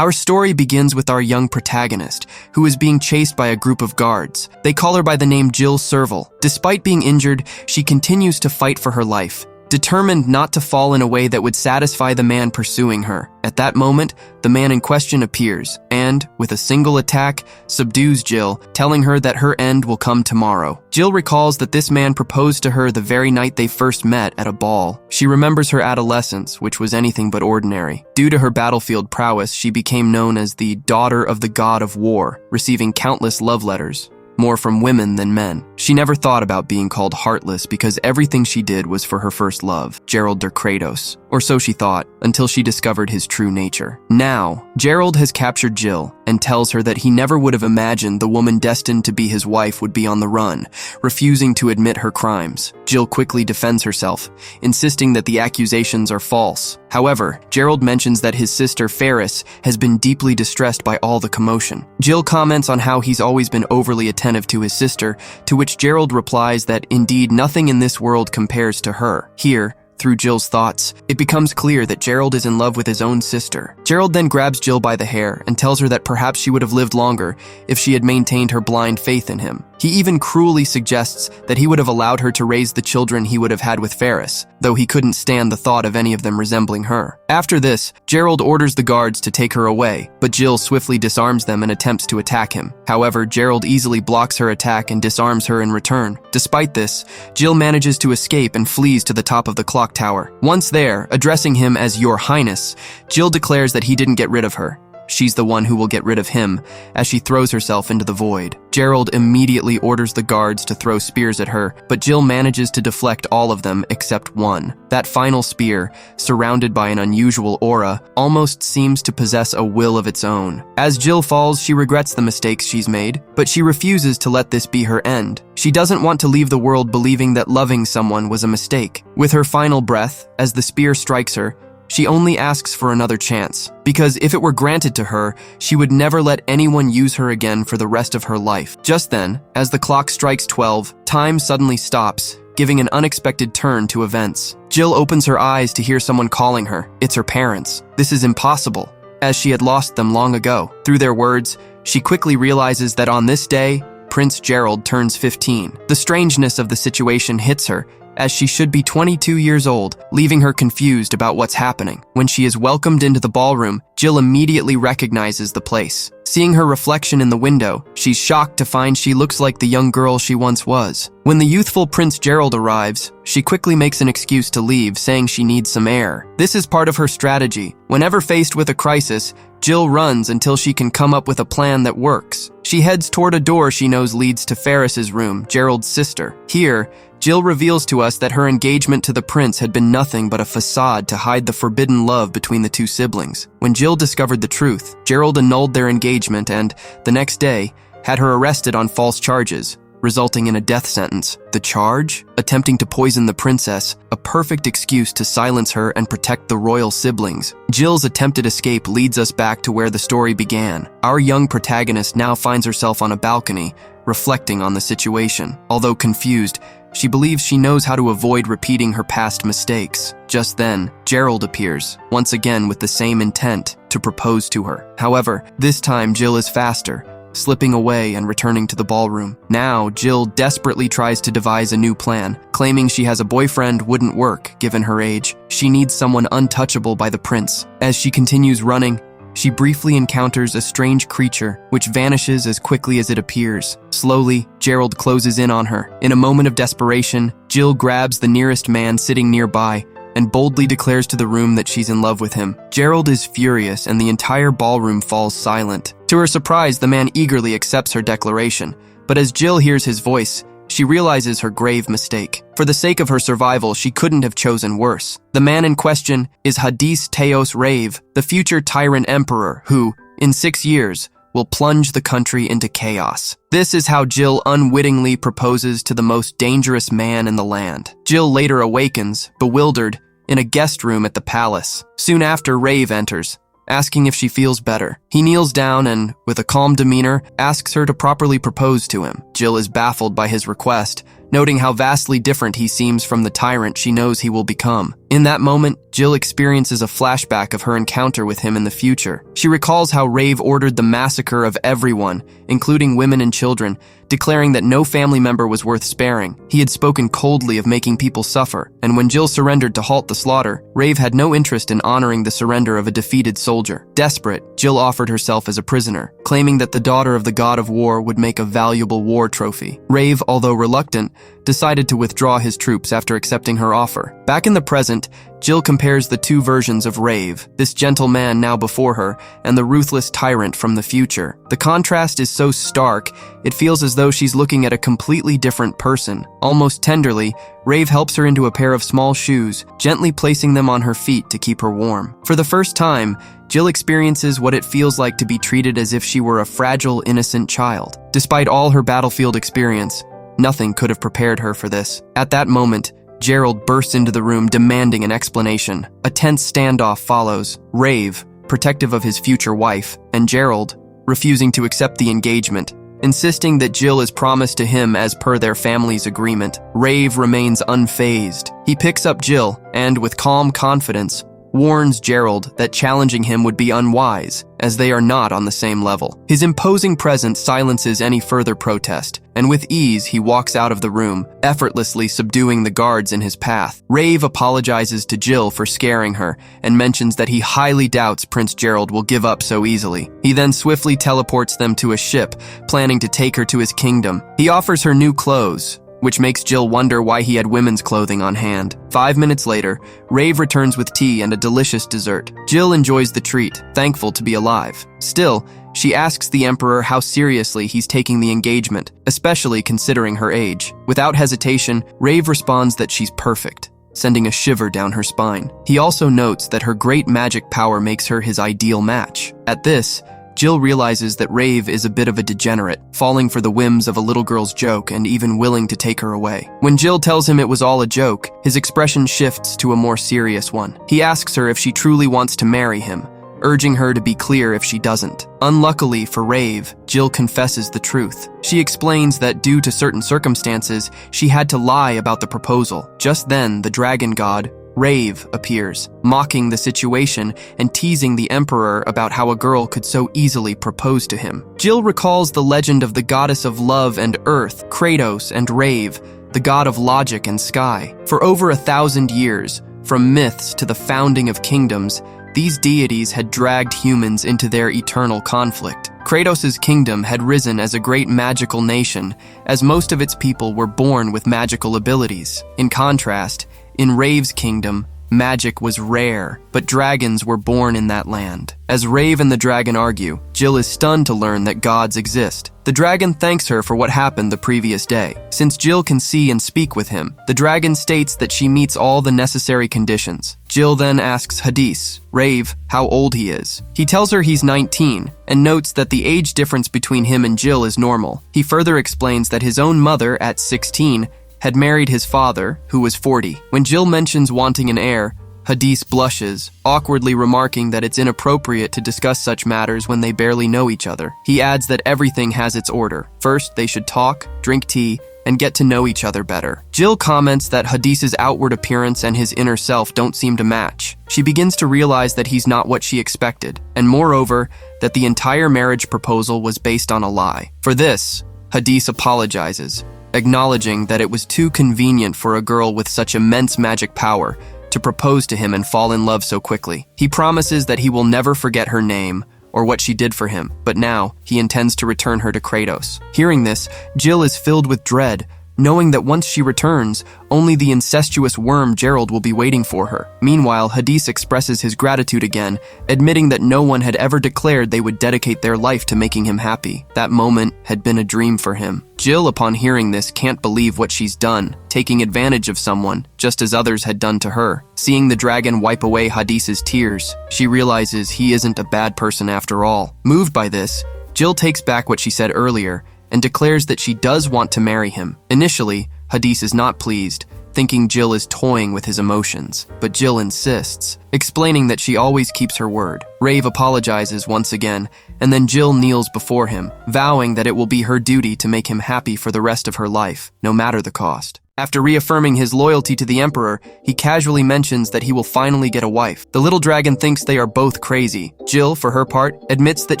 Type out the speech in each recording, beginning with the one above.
Our story begins with our young protagonist, who is being chased by a group of guards. They call her by the name Jill Serval. Despite being injured, she continues to fight for her life, determined not to fall in a way that would satisfy the man pursuing her. At that moment, the man in question appears and, with a single attack, subdues Jill, telling her that her end will come tomorrow. Jill recalls that this man proposed to her the very night they first met at a ball. She remembers her adolescence, which was anything but ordinary. Due to her battlefield prowess, she became known as the daughter of the god of war, receiving countless love letters, more from women than men. She never thought about being called heartless because everything she did was for her first love, Gerald der Kratos. Or so she thought, until she discovered his true nature. Now, Gerald has captured Jill and tells her that he never would have imagined the woman destined to be his wife would be on the run, refusing to admit her crimes. Jill quickly defends herself, insisting that the accusations are false. However, Gerald mentions that his sister Ferris has been deeply distressed by all the commotion. Jill comments on how he's always been overly attentive to his sister, to which Gerald replies that indeed nothing in this world compares to her. Here, through Jill's thoughts, it becomes clear that Gerald is in love with his own sister. Gerald then grabs Jill by the hair and tells her that perhaps she would have lived longer if she had maintained her blind faith in him. He even cruelly suggests that he would have allowed her to raise the children he would have had with Ferris, though he couldn't stand the thought of any of them resembling her. After this, Gerald orders the guards to take her away, but Jill swiftly disarms them and attempts to attack him. However, Gerald easily blocks her attack and disarms her in return. Despite this, Jill manages to escape and flees to the top of the clock tower. Once there, addressing him as Your Highness, Jill declares that he didn't get rid of her. She's the one who will get rid of him, as she throws herself into the void. Gerald immediately orders the guards to throw spears at her, but Jill manages to deflect all of them except one. That final spear, surrounded by an unusual aura, almost seems to possess a will of its own. As Jill falls, she regrets the mistakes she's made, but she refuses to let this be her end. She doesn't want to leave the world believing that loving someone was a mistake. With her final breath, as the spear strikes her, she only asks for another chance, because if it were granted to her, she would never let anyone use her again for the rest of her life. Just then, as the clock strikes 12, time suddenly stops, giving an unexpected turn to events. Jill opens her eyes to hear someone calling her. It's her parents. This is impossible, as she had lost them long ago. Through their words, she quickly realizes that on this day, Prince Gerald turns 15. The strangeness of the situation hits her, as she should be 22 years old, leaving her confused about what's happening. When she is welcomed into the ballroom, Jill immediately recognizes the place. Seeing her reflection in the window, she's shocked to find she looks like the young girl she once was. When the youthful Prince Gerald arrives, she quickly makes an excuse to leave, saying she needs some air. This is part of her strategy. Whenever faced with a crisis, Jill runs until she can come up with a plan that works. She heads toward a door she knows leads to Ferris's room, Gerald's sister. Here, Jill reveals to us that her engagement to the prince had been nothing but a facade to hide the forbidden love between the two siblings. When Jill discovered the truth, Gerald annulled their engagement and, the next day, had her arrested on false charges, resulting in a death sentence. The charge? Attempting to poison the princess, a perfect excuse to silence her and protect the royal siblings. Jill's attempted escape leads us back to where the story began. Our young protagonist now finds herself on a balcony, reflecting on the situation. Although confused, she believes she knows how to avoid repeating her past mistakes. Just then, Gerald appears, once again with the same intent, to propose to her. However, this time Jill is faster, slipping away and returning to the ballroom. Now, Jill desperately tries to devise a new plan, claiming she has a boyfriend wouldn't work given her age. She needs someone untouchable by the prince. As she continues running, she briefly encounters a strange creature, which vanishes as quickly as it appears. Slowly, Gerald closes in on her. In a moment of desperation, Jill grabs the nearest man sitting nearby and boldly declares to the room that she's in love with him. Gerald is furious and the entire ballroom falls silent. To her surprise, the man eagerly accepts her declaration, but as Jill hears his voice, she realizes her grave mistake. For the sake of her survival, she couldn't have chosen worse. The man in question is Hadis Teos Rave, the future tyrant emperor who, in 6 years, will plunge the country into chaos. This is how Jill unwittingly proposes to the most dangerous man in the land. Jill later awakens, bewildered, in a guest room at the palace. Soon after, Rave enters, asking if she feels better. He kneels down and, with a calm demeanor, asks her to properly propose to him. Jill is baffled by his request, noting how vastly different he seems from the tyrant she knows he will become. In that moment, Jill experiences a flashback of her encounter with him in the future. She recalls how Rave ordered the massacre of everyone, including women and children, declaring that no family member was worth sparing. He had spoken coldly of making people suffer, and when Jill surrendered to halt the slaughter, Rave had no interest in honoring the surrender of a defeated soldier. Desperate, Jill offered herself as a prisoner, claiming that the daughter of the god of war would make a valuable war trophy. Rave, although reluctant, decided to withdraw his troops after accepting her offer. Back in the present, Jill compares the two versions of Rave, this gentle man now before her, and the ruthless tyrant from the future. The contrast is so stark, it feels as though she's looking at a completely different person. Almost tenderly, Rave helps her into a pair of small shoes, gently placing them on her feet to keep her warm. For the first time, Jill experiences what it feels like to be treated as if she were a fragile, innocent child. Despite all her battlefield experience, nothing could have prepared her for this. At that moment, Gerald bursts into the room demanding an explanation. A tense standoff follows, Rave, protective of his future wife, and Gerald, refusing to accept the engagement, insisting that Jill is promised to him as per their family's agreement. Rave remains unfazed. He picks up Jill and, with calm confidence, warns Gerald that challenging him would be unwise, as they are not on the same level. His imposing presence silences any further protest, and with ease he walks out of the room, effortlessly subduing the guards in his path. Rave apologizes to Jill for scaring her, and mentions that he highly doubts Prince Gerald will give up so easily. He then swiftly teleports them to a ship, planning to take her to his kingdom. He offers her new clothes, which makes Jill wonder why he had women's clothing on hand. 5 minutes later, Rave returns with tea and a delicious dessert. Jill enjoys the treat, thankful to be alive. Still, she asks the Emperor how seriously he's taking the engagement, especially considering her age. Without hesitation, Rave responds that she's perfect, sending a shiver down her spine. He also notes that her great magic power makes her his ideal match. At this, Jill realizes that Rave is a bit of a degenerate, falling for the whims of a little girl's joke and even willing to take her away. When Jill tells him it was all a joke, his expression shifts to a more serious one. He asks her if she truly wants to marry him, urging her to be clear if she doesn't. Unluckily for Rave, Jill confesses the truth. She explains that due to certain circumstances, she had to lie about the proposal. Just then, the dragon god, Rave, appears, mocking the situation and teasing the Emperor about how a girl could so easily propose to him. Jill recalls the legend of the goddess of love and earth, Kratos, and Rave, the god of logic and sky. For over 1,000 years, from myths to the founding of kingdoms, these deities had dragged humans into their eternal conflict. Kratos' kingdom had risen as a great magical nation, as most of its people were born with magical abilities. In contrast, in Rave's kingdom, magic was rare, but dragons were born in that land. As Rave and the dragon argue, Jill is stunned to learn that gods exist. The dragon thanks her for what happened the previous day. Since Jill can see and speak with him, the dragon states that she meets all the necessary conditions. Jill then asks Hadis, Rave, how old he is. He tells her he's 19, and notes that the age difference between him and Jill is normal. He further explains that his own mother, at 16, had married his father, who was 40. When Jill mentions wanting an heir, Hadis blushes, awkwardly remarking that it's inappropriate to discuss such matters when they barely know each other. He adds that everything has its order. First, they should talk, drink tea, and get to know each other better. Jill comments that Hadis's outward appearance and his inner self don't seem to match. She begins to realize that he's not what she expected, and moreover, that the entire marriage proposal was based on a lie. For this, Hadis apologizes, acknowledging that it was too convenient for a girl with such immense magic power to propose to him and fall in love so quickly. He promises that he will never forget her name or what she did for him, but now he intends to return her to Kratos. Hearing this, Jill is filled with dread, knowing that once she returns, only the incestuous worm Gerald will be waiting for her. Meanwhile, Hadis expresses his gratitude again, admitting that no one had ever declared they would dedicate their life to making him happy. That moment had been a dream for him. Jill, upon hearing this, can't believe what she's done, taking advantage of someone, just as others had done to her. Seeing the dragon wipe away Hadis's tears, she realizes he isn't a bad person after all. Moved by this, Jill takes back what she said earlier, and declares that she does want to marry him. Initially, Hadis is not pleased, thinking Jill is toying with his emotions. But Jill insists, explaining that she always keeps her word. Rave apologizes once again, and then Jill kneels before him, vowing that it will be her duty to make him happy for the rest of her life, no matter the cost. After reaffirming his loyalty to the Emperor, he casually mentions that he will finally get a wife. The little dragon thinks they are both crazy. Jill, for her part, admits that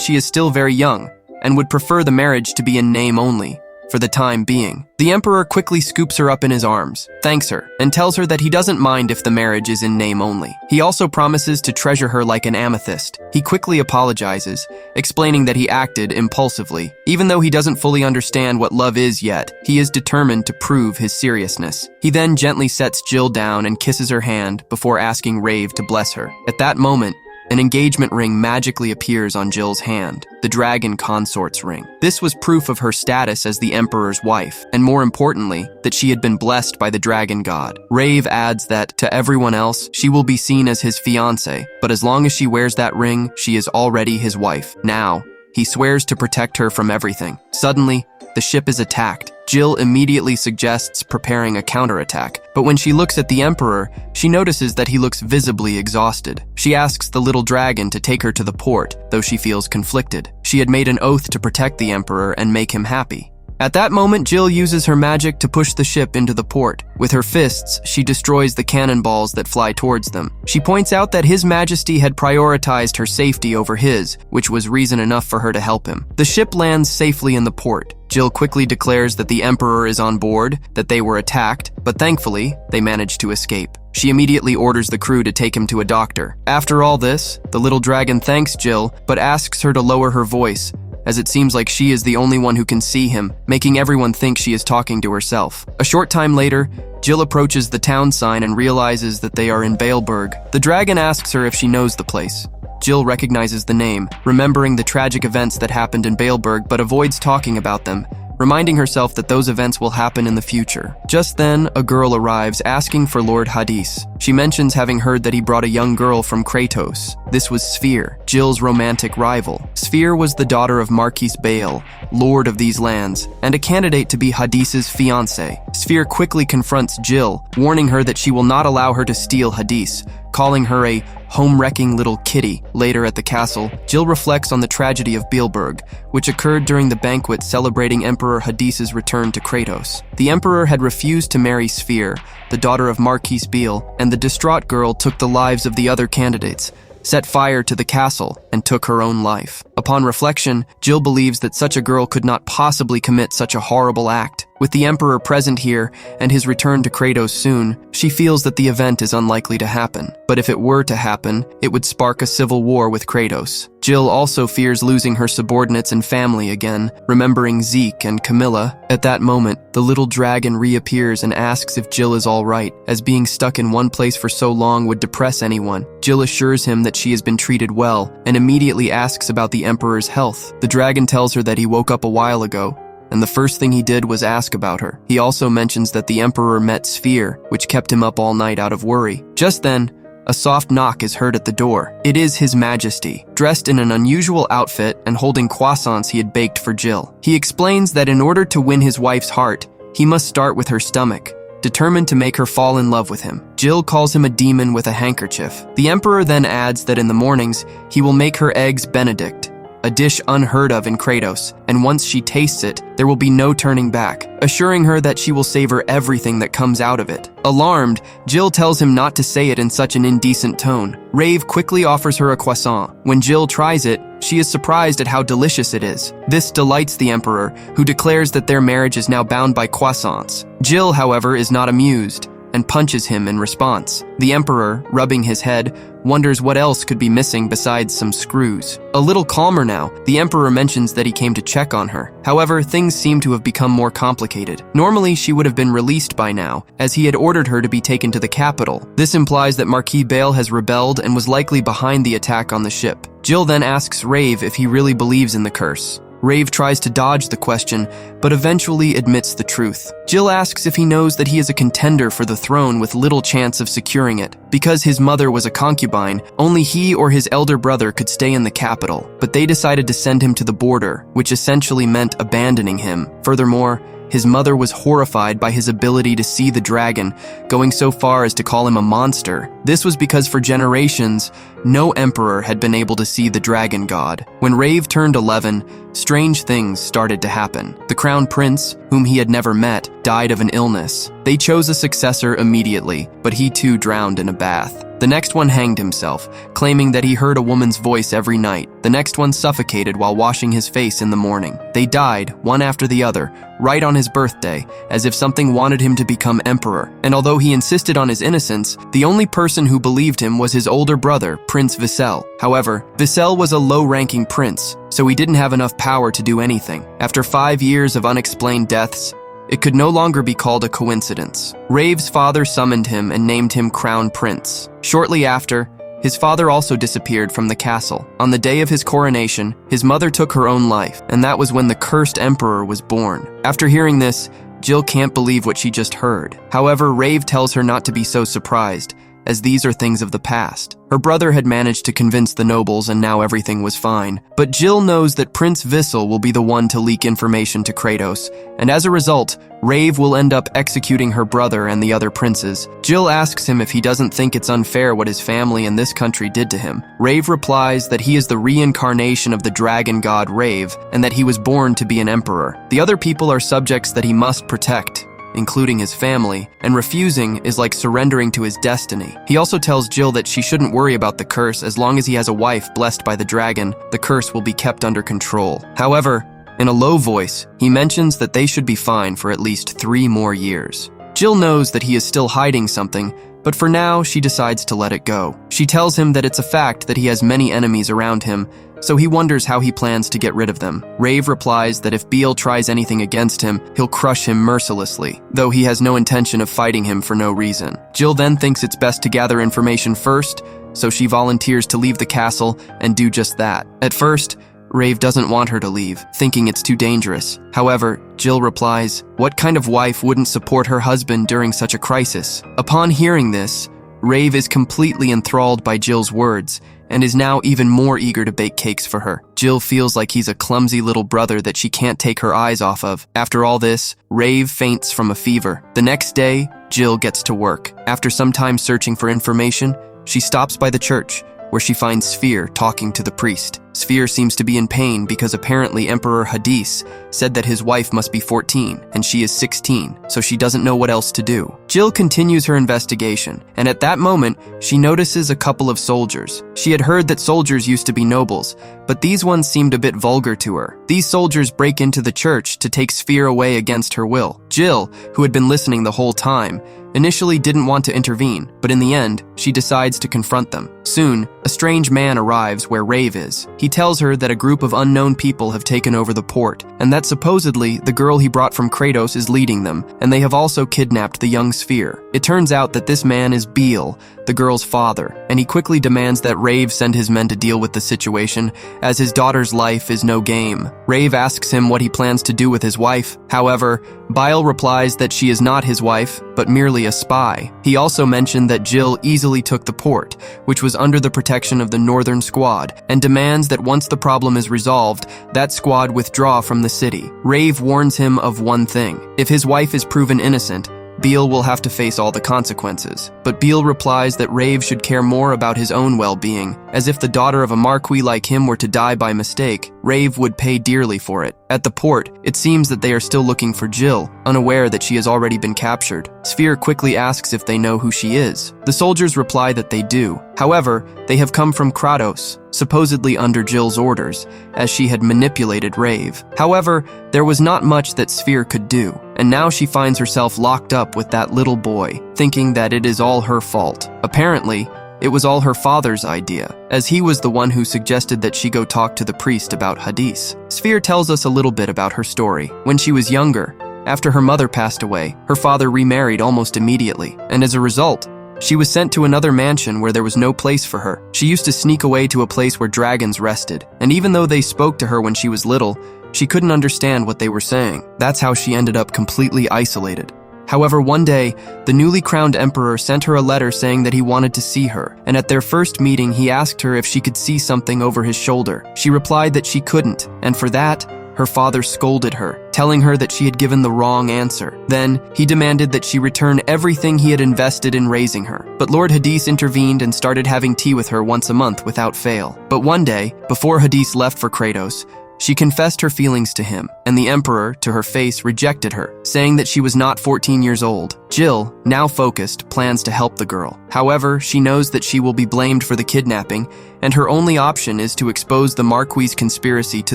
she is still very young and would prefer the marriage to be in name only, for the time being. The Emperor quickly scoops her up in his arms, thanks her, and tells her that he doesn't mind if the marriage is in name only. He also promises to treasure her like an amethyst. He quickly apologizes, explaining that he acted impulsively. Even though he doesn't fully understand what love is yet, he is determined to prove his seriousness. He then gently sets Jill down and kisses her hand before asking Rave to bless her. At that moment, an engagement ring magically appears on Jill's hand, the dragon consort's ring. This was proof of her status as the Emperor's wife, and more importantly, that she had been blessed by the dragon god. Rave adds that, to everyone else, she will be seen as his fiancé, but as long as she wears that ring, she is already his wife. Now, he swears to protect her from everything. Suddenly, the ship is attacked. Jill immediately suggests preparing a counterattack, but when she looks at the Emperor, she notices that he looks visibly exhausted. She asks the little dragon to take her to the port, though she feels conflicted. She had made an oath to protect the Emperor and make him happy. At that moment, Jill uses her magic to push the ship into the port. With her fists, she destroys the cannonballs that fly towards them. She points out that His Majesty had prioritized her safety over his, which was reason enough for her to help him. The ship lands safely in the port. Jill quickly declares that the Emperor is on board, that they were attacked, but thankfully, they managed to escape. She immediately orders the crew to take him to a doctor. After all this, the little dragon thanks Jill, but asks her to lower her voice, as it seems like she is the only one who can see him, making everyone think she is talking to herself. A short time later, Jill approaches the town sign and realizes that they are in Baleberg. The dragon asks her if she knows the place. Jill recognizes the name, remembering the tragic events that happened in Baleberg, but avoids talking about them, reminding herself that those events will happen in the future. Just then, a girl arrives asking for Lord Hadis. She mentions having heard that he brought a young girl from Kratos. This was Sphere, Jill's romantic rival. Sphere was the daughter of Marquis Bale, lord of these lands, and a candidate to be Hadis's fiancé. Sphere quickly confronts Jill, warning her that she will not allow her to steal Hadis, calling her a home-wrecking little kitty. Later at the castle, Jill reflects on the tragedy of Baleberg, which occurred during the banquet celebrating Emperor Hadis's return to Kratos. The Emperor had refused to marry Sphere, the daughter of Marquis Bale, and the distraught girl took the lives of the other candidates, set fire to the castle, and took her own life. Upon reflection, Jill believes that such a girl could not possibly commit such a horrible act. With the Emperor present here and his return to Kratos soon, she feels that the event is unlikely to happen. But if it were to happen, it would spark a civil war with Kratos. Jill also fears losing her subordinates and family again, remembering Zeke and Camilla. At that moment, the little dragon reappears and asks if Jill is all right, as being stuck in one place for so long would depress anyone. Jill assures him that she has been treated well, and immediately asks about the Emperor's health. The dragon tells her that he woke up a while ago, and the first thing he did was ask about her. He also mentions that the Emperor met Sphere, which kept him up all night out of worry. Just then, a soft knock is heard at the door. It is His Majesty, dressed in an unusual outfit and holding croissants he had baked for Jill. He explains that in order to win his wife's heart, he must start with her stomach, determined to make her fall in love with him. Jill calls him a demon with a handkerchief. The Emperor then adds that in the mornings, he will make her eggs Benedict, a dish unheard of in Kratos, and once she tastes it, there will be no turning back, assuring her that she will savor everything that comes out of it. Alarmed, Jill tells him not to say it in such an indecent tone. Rave quickly offers her a croissant. When Jill tries it, she is surprised at how delicious it is. This delights the Emperor, who declares that their marriage is now bound by croissants. Jill, however, is not amused, and punches him in response. The Emperor, rubbing his head, wonders what else could be missing besides some screws. A little calmer now, the Emperor mentions that he came to check on her. However, things seem to have become more complicated. Normally, she would have been released by now, as he had ordered her to be taken to the capital. This implies that Marquis Bale has rebelled and was likely behind the attack on the ship. Jill then asks Rave if he really believes in the curse. Rave tries to dodge the question, but eventually admits the truth. Jill asks if he knows that he is a contender for the throne with little chance of securing it. Because his mother was a concubine, only he or his elder brother could stay in the capital, but they decided to send him to the border, which essentially meant abandoning him. Furthermore, His mother was horrified by his ability to see the dragon, going so far as to call him a monster. This was because for generations, no emperor had been able to see the dragon god. When Rave turned 11, strange things started to happen. The crown prince, whom he had never met, died of an illness. They chose a successor immediately, but he too drowned in a bath. The next one hanged himself, claiming that he heard a woman's voice every night. The next one suffocated while washing his face in the morning. They died, one after the other, right on his birthday, as if something wanted him to become emperor. And although he insisted on his innocence, the only person who believed him was his older brother, Prince Vissel. However, Vissel was a low-ranking prince, so he didn't have enough power to do anything. After 5 years of unexplained deaths, it could no longer be called a coincidence. Rave's father summoned him and named him Crown Prince. Shortly after, his father also disappeared from the castle. On the day of his coronation, his mother took her own life, and that was when the cursed emperor was born. After hearing this, Jill can't believe what she just heard. However, Rave tells her not to be so surprised, as these are things of the past. Her brother had managed to convince the nobles and now everything was fine. But Jill knows that Prince Vissel will be the one to leak information to Kratos, and as a result, Rave will end up executing her brother and the other princes. Jill asks him if he doesn't think it's unfair what his family and this country did to him. Rave replies that he is the reincarnation of the dragon god Rave, and that he was born to be an emperor. The other people are subjects that he must protect, including his family, and refusing is like surrendering to his destiny. He also tells Jill that she shouldn't worry about the curse. As long as he has a wife blessed by the dragon, the curse will be kept under control. However, in a low voice, he mentions that they should be fine for at least 3 more years. Jill knows that he is still hiding something, but for now, she decides to let it go. She tells him that it's a fact that he has many enemies around him, so he wonders how he plans to get rid of them. Rave replies that if Beale tries anything against him, he'll crush him mercilessly, though he has no intention of fighting him for no reason. Jill then thinks it's best to gather information first, so she volunteers to leave the castle and do just that. At first, Rave doesn't want her to leave, thinking it's too dangerous. However, Jill replies, "What kind of wife wouldn't support her husband during such a crisis?" Upon hearing this, Rave is completely enthralled by Jill's words, and is now even more eager to bake cakes for her. Jill feels like he's a clumsy little brother that she can't take her eyes off of. After all this, Rave faints from a fever. The next day, Jill gets to work. After some time searching for information, she stops by the church, where she finds Sphere talking to the priest. Sphere seems to be in pain because apparently Emperor Hadis said that his wife must be 14 and she is 16, so she doesn't know what else to do. Jill continues her investigation, and at that moment, she notices a couple of soldiers. She had heard that soldiers used to be nobles, but these ones seemed a bit vulgar to her. These soldiers break into the church to take Sphere away against her will. Jill, who had been listening the whole time, initially didn't want to intervene, but in the end, she decides to confront them. Soon, a strange man arrives where Rave is. He tells her that a group of unknown people have taken over the port, and that supposedly the girl he brought from Kratos is leading them, and they have also kidnapped the young Sphere. It turns out that this man is Beale, the girl's father, and he quickly demands that Rave send his men to deal with the situation, as his daughter's life is no game. Rave asks him what he plans to do with his wife. However, Beale replies that she is not his wife, but merely a spy. He also mentioned that Jill easily took the port, which was under the protection of the Northern Squad, and demands that once the problem is resolved, that squad withdraw from the city. Rave warns him of one thing: if his wife is proven innocent, Beale will have to face all the consequences. But Beale replies that Rave should care more about his own well-being, as if the daughter of a marquis like him were to die by mistake, Rave would pay dearly for it. At the port, it seems that they are still looking for Jill, unaware that she has already been captured. Sphere quickly asks if they know who she is. The soldiers reply that they do. However, they have come from Kratos, supposedly under Jill's orders, as she had manipulated Rave. However, there was not much that Sphere could do, and now she finds herself locked up with that little boy, thinking that it is all her fault. Apparently, it was all her father's idea, as he was the one who suggested that she go talk to the priest about Hadis. Sphere tells us a little bit about her story. When she was younger, after her mother passed away, her father remarried almost immediately, and as a result, she was sent to another mansion where there was no place for her. She used to sneak away to a place where dragons rested, and even though they spoke to her when she was little, she couldn't understand what they were saying. That's how she ended up completely isolated. However, one day, the newly crowned emperor sent her a letter saying that he wanted to see her, and at their first meeting, he asked her if she could see something over his shoulder. She replied that she couldn't, and for that, her father scolded her, telling her that she had given the wrong answer. Then, he demanded that she return everything he had invested in raising her. But Lord Hadis intervened and started having tea with her once a month without fail. But one day, before Hadis left for Kratos, she confessed her feelings to him, and the Emperor, to her face, rejected her, saying that she was not 14 years old. Jill, now focused, plans to help the girl. However, she knows that she will be blamed for the kidnapping, and her only option is to expose the Marquis' conspiracy to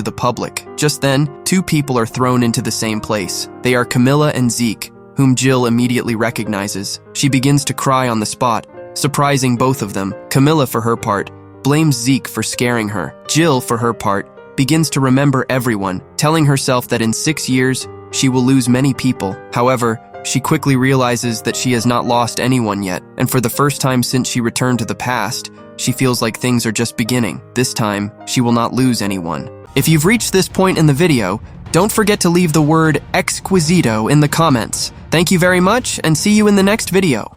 the public. Just then, two people are thrown into the same place. They are Camilla and Zeke, whom Jill immediately recognizes. She begins to cry on the spot, surprising both of them. Camilla, for her part, blames Zeke for scaring her. Jill, for her part, begins to remember everyone, telling herself that in 6 years, she will lose many people. However, she quickly realizes that she has not lost anyone yet, and for the first time since she returned to the past, she feels like things are just beginning. This time, she will not lose anyone. If you've reached this point in the video, don't forget to leave the word exquisito in the comments. Thank you very much, and see you in the next video.